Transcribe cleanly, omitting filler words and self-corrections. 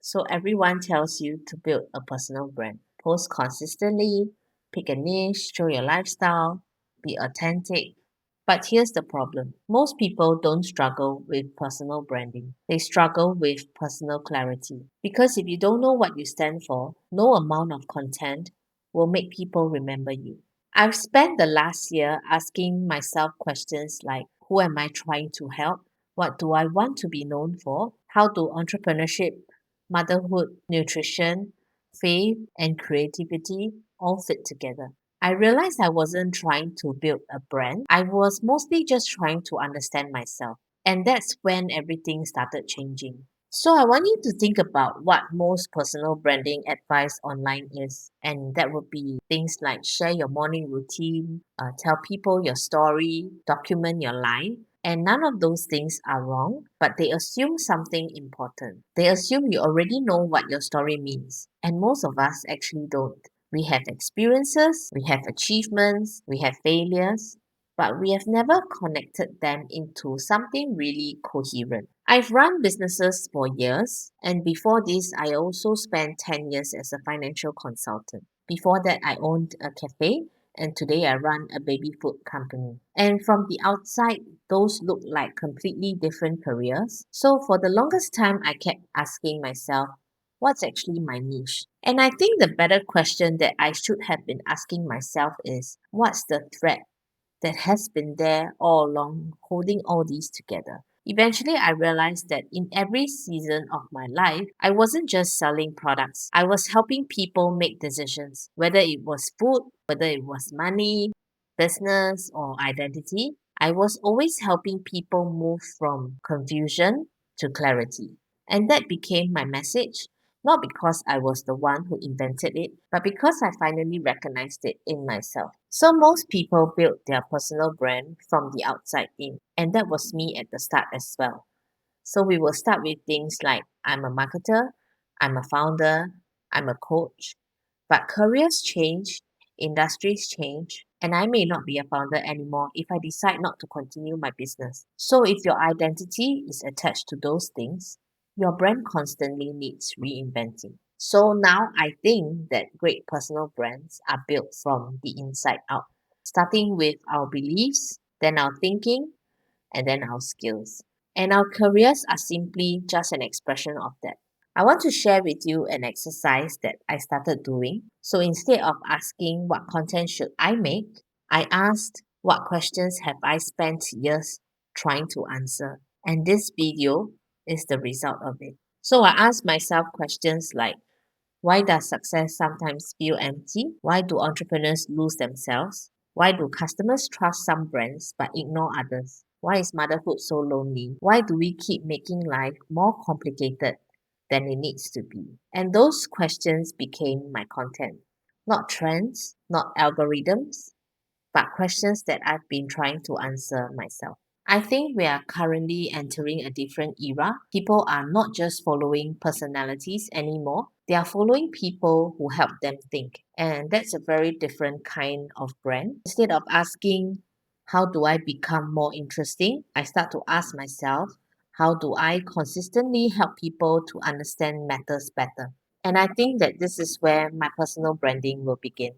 So everyone tells you to build a personal brand. Post consistently, pick a niche, show your lifestyle, be authentic. But here's the problem. Most people don't struggle with personal branding. They struggle with personal clarity. Because if you don't know what you stand for, no amount of content will make people remember you. I've spent the last year asking myself questions like, who am I trying to help? What do I want to be known for? How do entrepreneurship, motherhood, nutrition, faith, and creativity all fit together? I realized I wasn't trying to build a brand. I was mostly just trying to understand myself. And that's when everything started changing. So I want you to think about what most personal branding advice online is. And that would be things like share your morning routine, tell people your story, document your life. And none of those things are wrong, but they assume something important. They assume you already know what your story means. And most of us actually don't. We have experiences, we have achievements, we have failures, but we have never connected them into something really coherent. I've run businesses for years, and before this, I also spent 10 years as a financial consultant. Before that, I owned a cafe, and today I run a baby food company. And from the outside, those look like completely different careers. So for the longest time, I kept asking myself, what's actually my niche? And I think the better question that I should have been asking myself is, what's the thread that has been there all along, holding all these together? Eventually, I realized that in every season of my life, I wasn't just selling products. I was helping people make decisions, whether it was food, whether it was money, business, or identity. I was always helping people move from confusion to clarity. And that became my message, not because I was the one who invented it, but because I finally recognized it in myself. So most people build their personal brand from the outside in, and that was me at the start as well. So we will start with things like I'm a marketer, I'm a founder, I'm a coach. But careers change, industries change, and I may not be a founder anymore if I decide not to continue my business. So if your identity is attached to those things, your brand constantly needs reinventing. So now I think that great personal brands are built from the inside out, starting with our beliefs, then our thinking, and then our skills. And our careers are simply just an expression of that. I want to share with you an exercise that I started doing. So instead of asking what content should I make, I asked what questions have I spent years trying to answer. And this video is the result of it. So I asked myself questions like, why does success sometimes feel empty? Why do entrepreneurs lose themselves? Why do customers trust some brands but ignore others? Why is motherhood so lonely? Why do we keep making life more complicated than it needs to be? And those questions became my content. Not trends, not algorithms, but questions that I've been trying to answer myself. I think we are currently entering a different era. People are not just following personalities anymore, they are following people who help them think. And that's a very different kind of brand. Instead of asking, how do I become more interesting? I start to ask myself, how do I consistently help people to understand matters better? And I think that this is where my personal branding will begin.